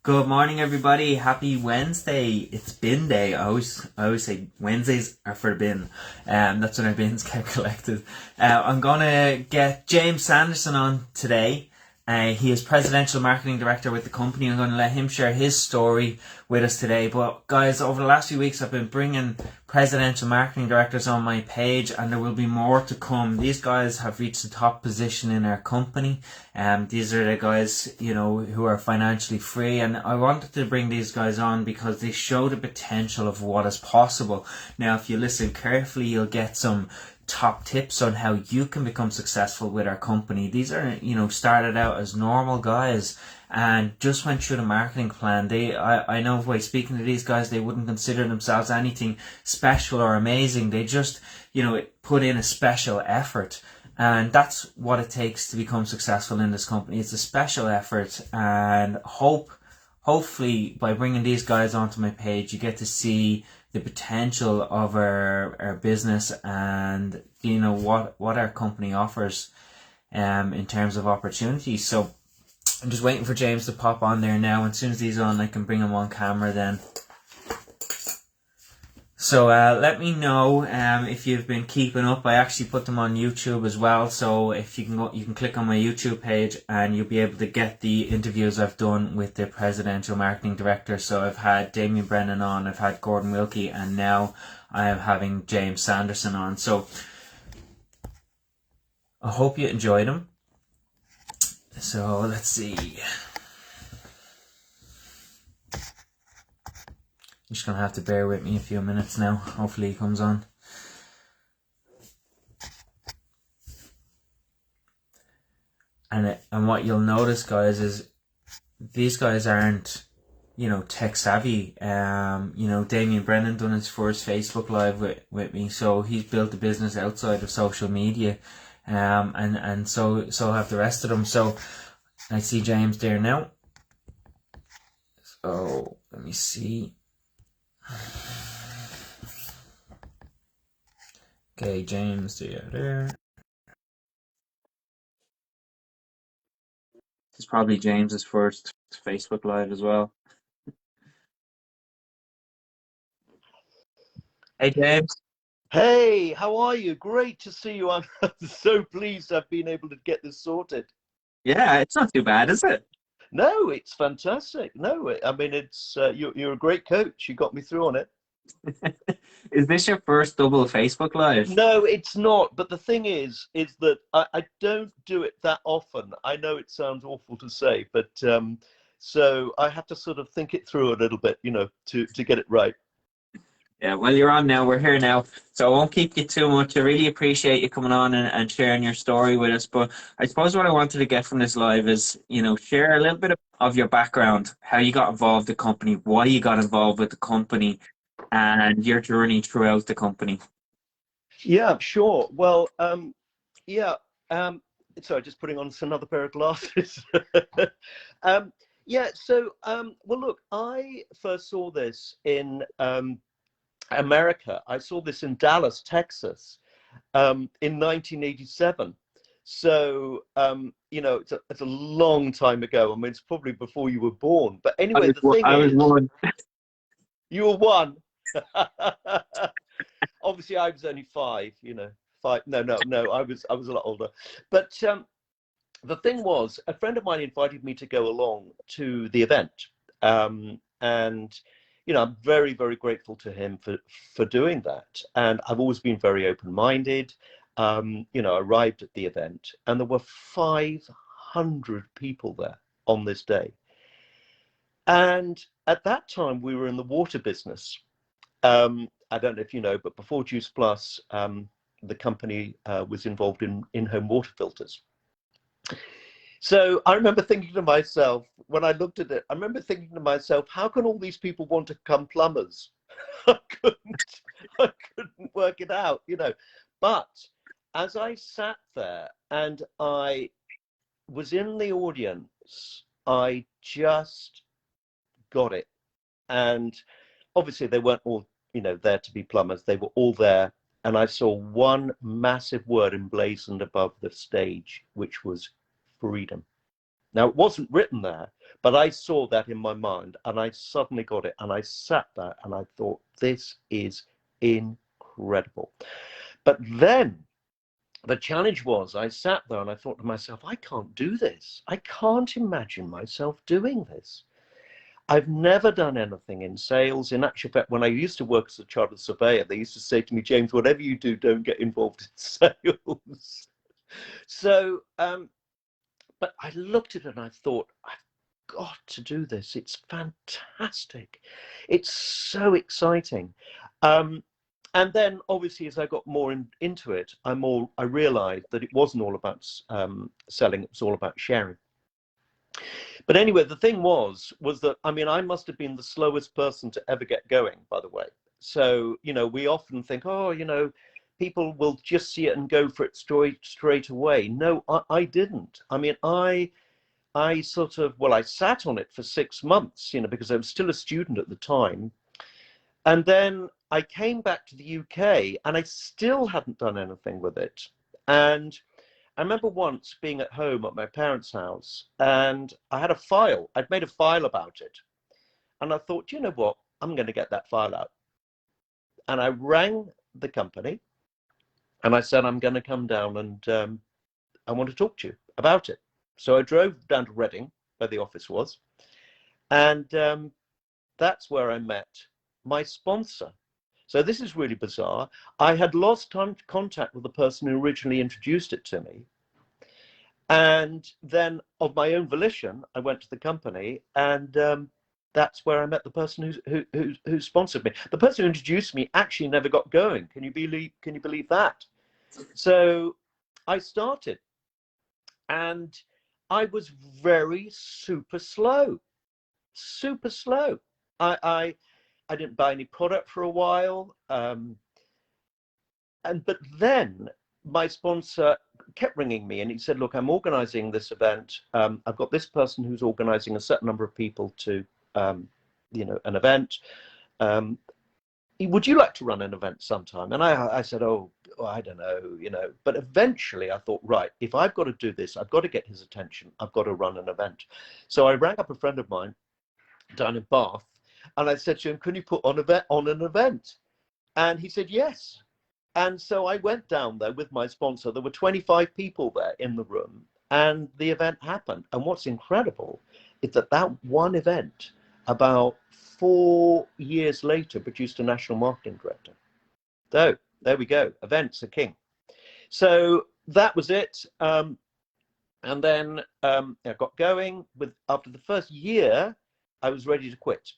Good morning, everybody. Happy Wednesday. It's bin day. I always say Wednesdays are for the bin. That's when our bins get collected. I'm gonna get James Sanderson on today. He is Presidential Marketing Director with the company. I'm going to let him share his story with us today. But guys, over the last few weeks, I've been bringing Presidential Marketing Directors on my page, and there will be more to come. These guys have reached the top position in our company. These are the guys, who are financially free. And I wanted to bring these guys on because they show the potential of what is possible. Now, if you listen carefully, you'll get some top tips on how you can become successful with our company. These are, started out as normal guys and just went through the marketing plan. I know by speaking to these guys, they wouldn't consider themselves anything special or amazing. They just, put in a special effort. And that's what it takes to become successful in this company. It's a special effort, and hopefully by bringing these guys onto my page, you get to see the potential of our business and what our company offers in terms of opportunities. So I'm just waiting for James to pop on there now, and as soon as he's on, I can bring him on camera then. So let me know if you've been keeping up. I actually put them on YouTube as well, so if you can go, you can click on my YouTube page and you'll be able to get the interviews I've done with the Presidential Marketing Director. So I've had Damien Brennan on, I've had Gordon Wilkie, and now I am having James Sanderson on. So I hope you enjoyed them. So let's see. You're just going to have to bear with me a few minutes now. Hopefully he comes on. And what you'll notice, guys, is these guys aren't, tech savvy. Damien Brennan done his first Facebook Live with me. So he's built a business outside of social media. And so have the rest of them. So I see James there now. So let me see. Okay, James, there. This is probably James's first Facebook Live as well. Hey, James. Hey, how are you? Great to see you. I'm so pleased I've been able to get this sorted. Yeah, it's not too bad, is it? No, it's fantastic. No, I mean, it's you're a great coach. You got me through on it. Is this your first double Facebook Live? No, it's not. But the thing is that I don't do it that often. I know it sounds awful to say, but so I have to sort of think it through a little bit, to get it right. Yeah, well, you're on now. We're here now. So I won't keep you too much. I really appreciate you coming on and sharing your story with us. But I suppose what I wanted to get from this live is, share a little bit of your background, how you got involved with the company, why you got involved with the company, and your journey throughout the company. Yeah, sure. Well, yeah. Sorry, just putting on another pair of glasses. Yeah. So, well, look, I first saw this in America. I saw this in Dallas, Texas, in 1987. So, it's a long time ago. I mean, it's probably before you were born. But anyway, the thing I was is, one. you were one. Obviously, I was only five. Five. No. I was a lot older. But the thing was, a friend of mine invited me to go along to the event, and I'm very, very grateful to him for doing that. And I've always been very open-minded. I arrived at the event, and there were 500 people there on this day. And at that time, we were in the water business. I don't know if you know, but before Juice Plus, the company was involved in in-home water filters. So I remember thinking to myself, when I looked at it, how can all these people want to become plumbers? I couldn't work it out, But as I sat there and I was in the audience, I just got it. And obviously they weren't all, there to be plumbers. They were all there. And I saw one massive word emblazoned above the stage, which was freedom. Now, it wasn't written there, but I saw that in my mind, and I suddenly got it, and I sat there and I thought, this is incredible. But then the challenge was, I sat there and I thought to myself, I can't do this. I can't imagine myself doing this. I've never done anything in sales. In actual fact, when I used to work as a chartered surveyor, they used to say to me, James, whatever you do, don't get involved in sales. So, but I looked at it and I thought, I've got to do this. It's fantastic. It's so exciting. And then, obviously, as I got more into it, I realized that it wasn't all about selling. It was all about sharing. But anyway, the thing was that, I mean, I must have been the slowest person to ever get going, by the way. So, you know, we often think, oh, you know, people will just see it and go for it straight away. No, I didn't. I mean, I sort of, well, I sat on it for 6 months, you know, because I was still a student at the time. And then I came back to the UK and I still hadn't done anything with it. And I remember once being at home at my parents' house and I had a file. I'd made a file about it. And I thought, you know what? I'm going to get that file out. And I rang the company and I said, I'm going to come down and I want to talk to you about it. So I drove down to Reading, where the office was. And that's where I met my sponsor. So this is really bizarre. I had lost contact with the person who originally introduced it to me. And then of my own volition, I went to the company and that's where I met the person who sponsored me. The person who introduced me actually never got going. Can you believe that? So I started and I was very super slow. I didn't buy any product for a while. But then my sponsor kept ringing me and he said, look, I'm organizing this event. I've got this person who's organizing a certain number of people to, you know, an event. Would you like to run an event sometime? And I said, oh, I don't know, you know. But eventually I thought, right, if I've got to do this, I've got to get his attention. I've got to run an event. So I rang up a friend of mine down in Bath. And I said to him, can you put on an event? And he said, yes. And so I went down there with my sponsor. There were 25 people there in the room and the event happened. And what's incredible is that one event, about 4 years later, produced a national marketing director. So there we go. Events are king. So that was it. And then I got going. After the first year, I was ready to quit.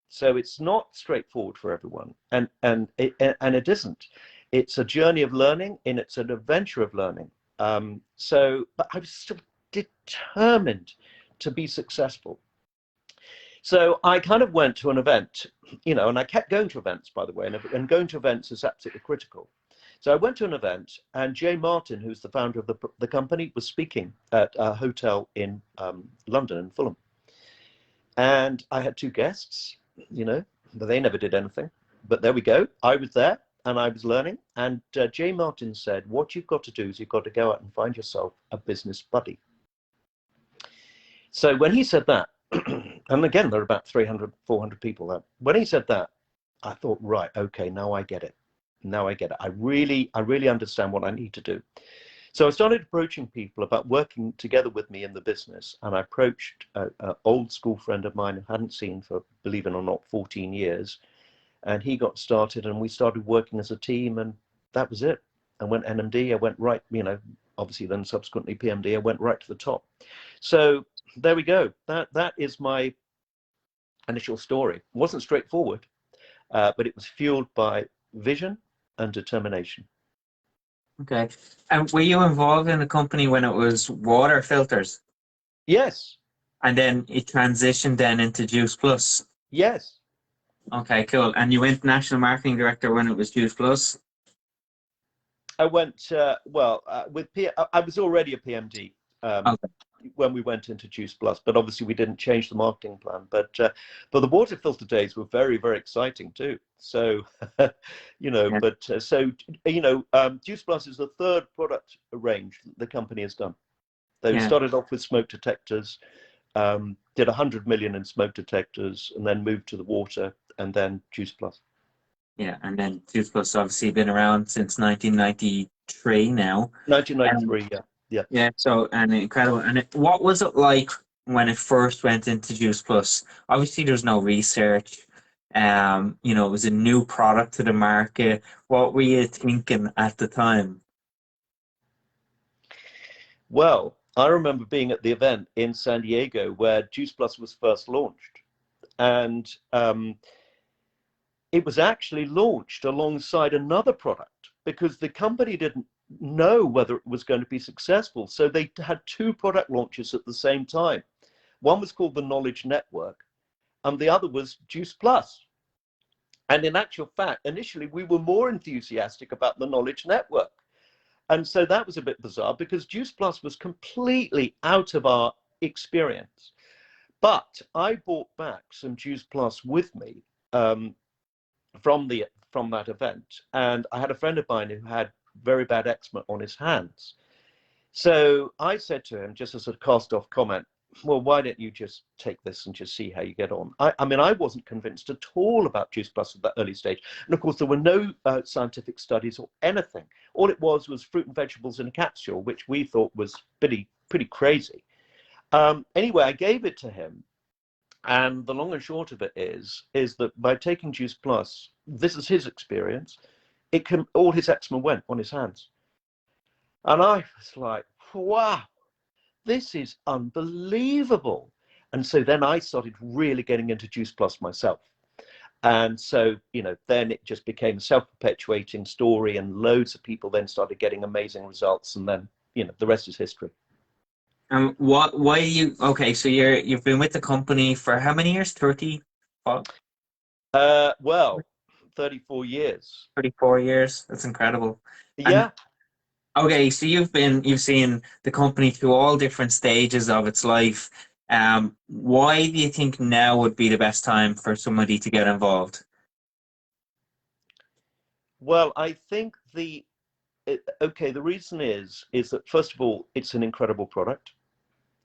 So it's not straightforward for everyone, and it isn't. It's a journey of learning, and it's an adventure of learning. But I was still determined to be successful. So I kind of went to an event, you know, and I kept going to events, by the way, and going to events is absolutely critical. So I went to an event, and Jay Martin, who's the founder of the company, was speaking at a hotel in London, in Fulham, and I had 2 guests. You know, but they never did anything. But there we go. I was there and I was learning. And Jay Martin said, what you've got to do is you've got to go out and find yourself a business buddy. So when he said that, and again, there are about 300, 400 people there. When he said that, I thought, right, okay, now I get it. Now I get it. I really understand what I need to do. So I started approaching people about working together with me in the business. And I approached an old school friend of mine who I hadn't seen for, believe it or not, 14 years. And he got started and we started working as a team and that was it. I went NMD, I went right, you know, obviously then subsequently PMD, I went right to the top. So there we go. That is my initial story. It wasn't straightforward, but it was fueled by vision and determination. Okay. And were you involved in the company when it was water filters? Yes. And then it transitioned then into Juice Plus? Yes. Okay, cool. And you went national marketing director when it was Juice Plus? I went, I was already a PMD Okay. when we went into Juice Plus, but obviously we didn't change the marketing plan. But the water filter days were very, very exciting too. So, you know, Yeah. Juice Plus is the 3rd product range the company has done. They Yeah. started off with smoke detectors, did 100 million in smoke detectors, and then moved to the water, and then Juice Plus. Yeah, and then Juice Plus obviously been around since 1993 now. And 1993, yeah. Yeah. yeah, so and incredible. And what was it like when it first went into Juice Plus? Obviously, there's no research. It was a new product to the market. What were you thinking at the time? Well, I remember being at the event in San Diego where Juice Plus was first launched. And it was actually launched alongside another product because the company didn't know whether it was going to be successful. So they had two product launches at the same time. One was called the Knowledge Network, and the other was Juice Plus. And in actual fact, initially we were more enthusiastic about the Knowledge Network. And so that was a bit bizarre because Juice Plus was completely out of our experience. But I brought back some Juice Plus with me from that event, and I had a friend of mine who had very bad eczema on his hands. So I said to him, just as a cast-off comment, well, why don't you just take this and just see how you get on? I mean, I wasn't convinced at all about Juice Plus at that early stage. And of course, there were no scientific studies or anything. All it was fruit and vegetables in a capsule, which we thought was pretty crazy. Anyway, I gave it to him. And the long and short of it is that by taking Juice Plus, this is his experience, all his eczema went on his hands. And I was like, wow, this is unbelievable. And so then I started really getting into Juice Plus myself. And so, then it just became a self-perpetuating story, and loads of people then started getting amazing results. And then, the rest is history. Why you okay, so you've been with the company for how many years? 30 what? Well, 34 years. 34 years. That's incredible. And Yeah. okay, so you've seen the company through all different stages of its life. Why do you think now would be the best time for somebody to get involved? Well, I think the reason is that first of all, it's an incredible product.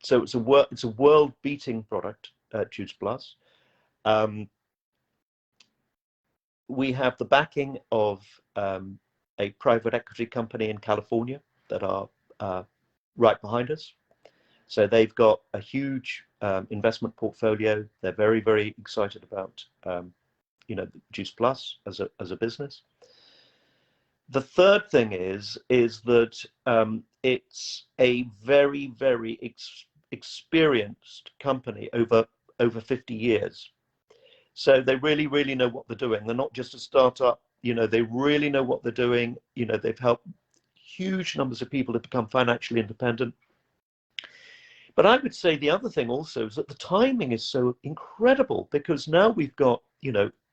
So it's a world-beating product, Juice Plus. We have the backing of a private equity company in California that are right behind us. So they've got a huge investment portfolio. They're very, very excited about Juice Plus as a business. The third thing is that it's a very, very experienced company over 50 years. So they really, really know what they're doing. They're not just a startup. They really know what they're doing. They've helped huge numbers of people to become financially independent. But I would say the other thing also is that the timing is so incredible because now we've got,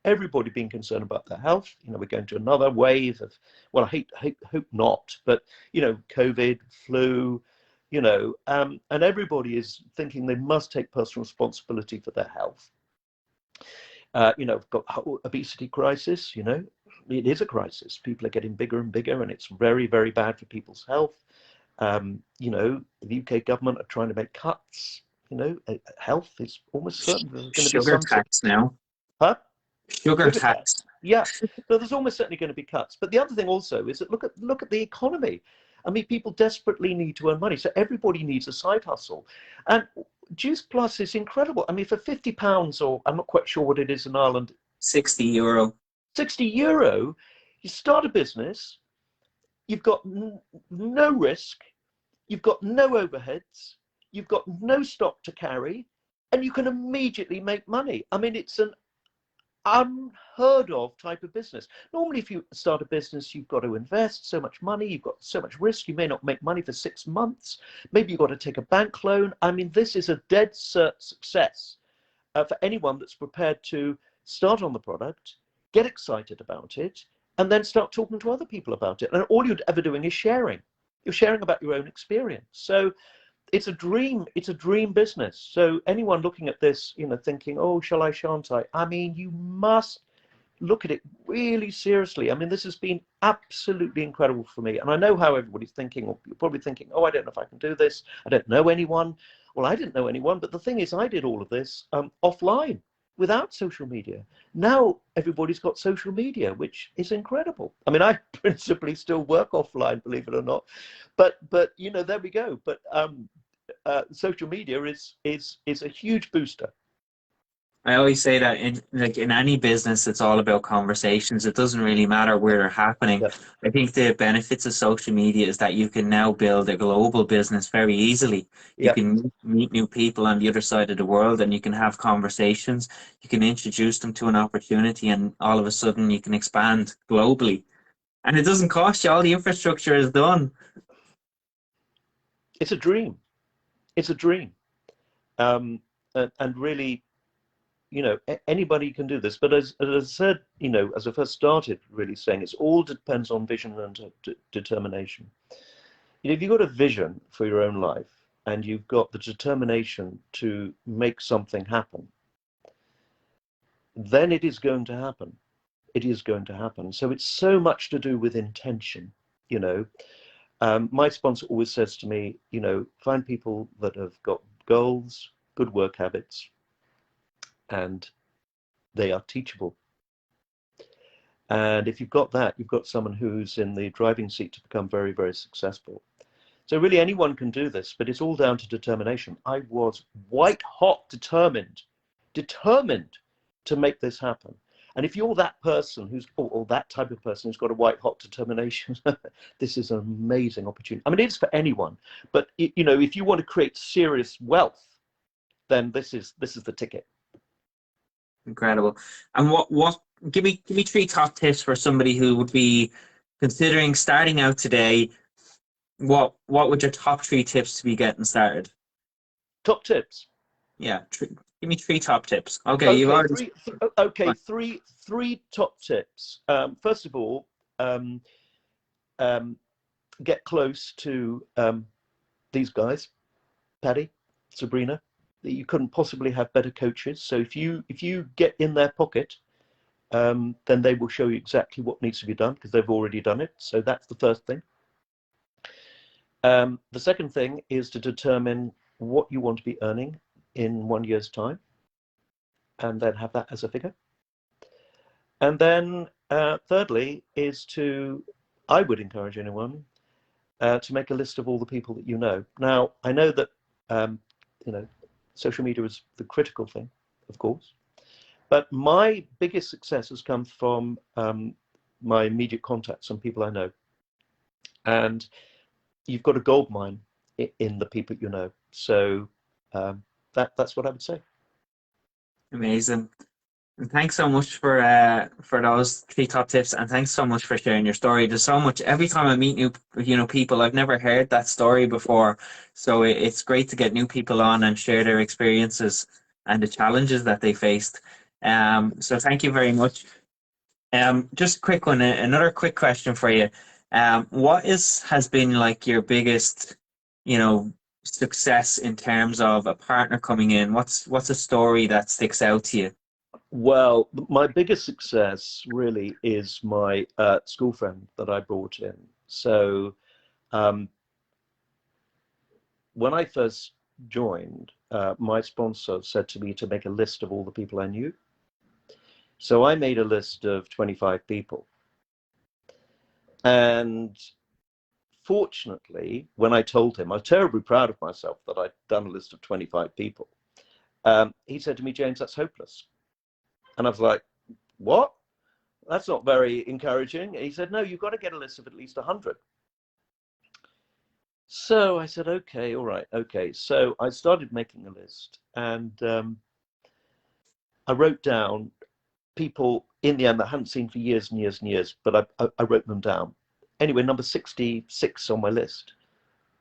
everybody being concerned about their health. We're going to another wave of, well, I hope not, but, COVID, flu, and everybody is thinking they must take personal responsibility for their health. We've got obesity crisis, it is a crisis. People are getting bigger and bigger, and it's very, very bad for people's health. The UK government are trying to make cuts. Health is almost certain there's going to be Sugar some tax now. huh? Sugar Sugar tax. tax. Yeah, so there's almost certainly going to be cuts. But the other thing also is that look at the economy. I mean, people desperately need to earn money, so everybody needs a side hustle. And Juice Plus is incredible. I mean, for £50, or I'm not quite sure what it is in Ireland, €60. €60, you start a business. You've got no risk. You've got no overheads. You've got no stock to carry, and you can immediately make money. I mean, it's an unheard of type of business. Normally, if you start a business, you've got to invest so much money, you've got so much risk, you may not make money for 6 months, maybe you've got to take a bank loan. I mean, this is a dead cert success for anyone that's prepared to start on the product, get excited about it, and then start talking to other people about it. And all you're ever doing is sharing. You're sharing about your own experience. So it's a dream business. So anyone looking at this, thinking, oh, shall I, shan't I? I mean, you must look at it really seriously. I mean, this has been absolutely incredible for me. And I know how everybody's thinking, or you're probably thinking, oh, I don't know if I can do this. I don't know anyone. Well, I didn't know anyone. But the thing is, I did all of this offline without social media. Now everybody's got social media, which is incredible. I mean, I principally still work offline, believe it or not. But you know, there we go. But social media is a huge booster. I always say that in any business, it's all about conversations. It doesn't really matter where they're happening. Yeah, I think the benefits of social media is that you can now build a global business very easily. You yeah. can meet new people on the other side of the world, and you can have conversations. You can introduce them to an opportunity, and all of a sudden you can expand globally. And it doesn't cost you. All the infrastructure is done. It's a dream. It's a dream. And really, you know, anybody can do this. But as I said, you know, as I first started really saying, it's all depends on vision and determination. You know, if you've got a vision for your own life and you've got the determination to make something happen, then it is going to happen. It is going to happen. So it's so much to do with intention, you know. My sponsor always says to me, you know, find people that have got goals, good work habits, and they are teachable. And if you've got that, you've got someone who's in the driving seat to become very, very successful. So really anyone can do this, but it's all down to determination. I was white hot determined to make this happen. And if you're that person who's, or that type of person who's got a white hot determination, this is an amazing opportunity. I mean, it's for anyone, but you know, if you want to create serious wealth, then this is the ticket. Incredible. And what give me three top tips for somebody who would be considering starting out today. What would your top three tips to be getting started? Top tips. Yeah, give me three top tips. Okay, you've Okay, already. three top tips. First of all, um, um, get close to these guys, Paddy, Sabrina. You couldn't possibly have better coaches. So if you get in their pocket, then they will show you exactly what needs to be done because they've already done it. So that's the first thing. The second thing is to determine what you want to be earning in 1 year's time, and then have that as a figure. And then thirdly is I would encourage anyone to make a list of all the people that you know. Now, I know that, you know, social media is the critical thing, of course, but my biggest success has come from my immediate contacts and people I know. And you've got a gold mine in the people you know. So that's what I would say. Amazing. And thanks so much for those three top tips, and thanks so much for sharing your story. There's so much. Every time I meet new people, I've never heard that story before, so it's great to get new people on and share their experiences and the challenges that they faced. So thank you very much. Just a quick one. Another quick question for you. What has been like your biggest, you know, success in terms of a partner coming in? What's a story that sticks out to you? Well, my biggest success really is my school friend that I brought in. So um, when I first joined, my sponsor said to me to make a list of all the people I knew. So I made a list of 25 people. And fortunately, when I told him, I was terribly proud of myself that I'd done a list of 25 people. He said to me, James, that's hopeless. And I was like, what? That's not very encouraging. And he said, no, you've got to get a list of at least 100. So I said, okay, all right, okay. So I started making a list, and I wrote down people in the end that I hadn't seen for years and years and years, but I wrote them down. Anyway, number 66 on my list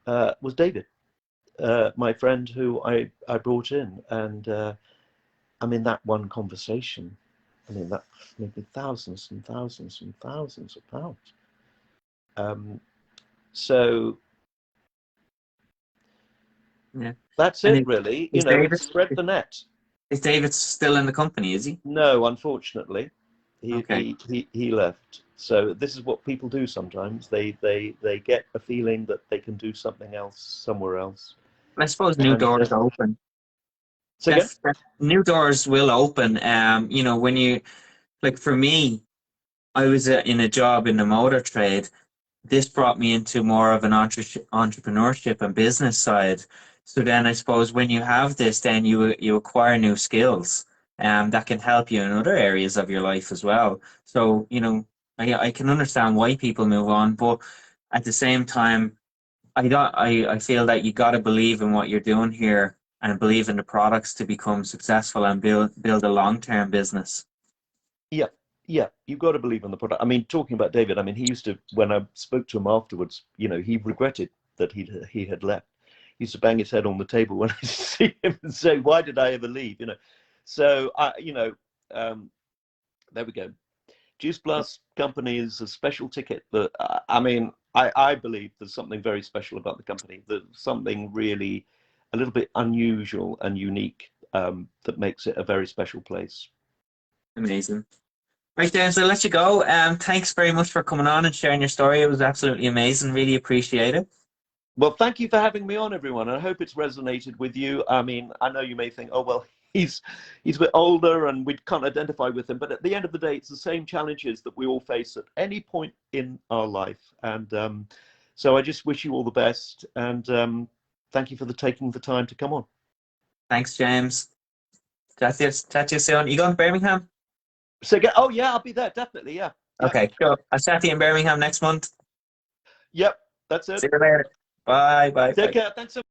was David, my friend who I brought in. And I mean, that one conversation, I mean, that maybe thousands and thousands and thousands of pounds. So Yeah. that's And it, really. You is know, David it's spread the net. is David still in the company, is he? No, unfortunately. Okay. He left. So this is what people do sometimes. They get a feeling that they can do something else somewhere else. I suppose new And doors open. so again, New doors will open. You know, when you, like for me, I was in a job in the motor trade. This brought me into more of an entrepreneurship and business side. So then I suppose when you have this, then you acquire new skills that can help you in other areas of your life as well. So, you know, I can understand why people move on, but at the same time, I feel that you got to believe in what you're doing here and believe in the products to become successful and build a long-term business. yeah, yeah, you've got to believe in the product. I mean, talking about David, I mean, he used to, when I spoke to him afterwards, you know, he regretted that he had left. He used to bang his head on the table when I see him and say, "Why did I ever leave?" You know. So um, there we go. Juice Plus company is a special ticket that I mean, I believe there's something very special about the company. There's something really a little bit unusual and unique that makes it a very special place. Amazing. Right, then, so I'll let you go. Thanks very much for coming on and sharing your story. It was absolutely amazing. Really appreciate it. Well, thank you for having me on, everyone. I hope it's resonated with you. I mean, I know you may think, oh, well, he's a bit older and we can't identify with him. But at the end of the day, it's the same challenges that we all face at any point in our life. And so I just wish you all the best. And thank you for taking the time to come on. Thanks, James. Chat to you soon. You going to Birmingham? So, oh, yeah, I'll be there. Definitely. Yeah. Yeah. Okay, cool. I'll chat to you in Birmingham next month. Yep. That's it. See you later. Bye, bye, Take bye. care. Thanks so much.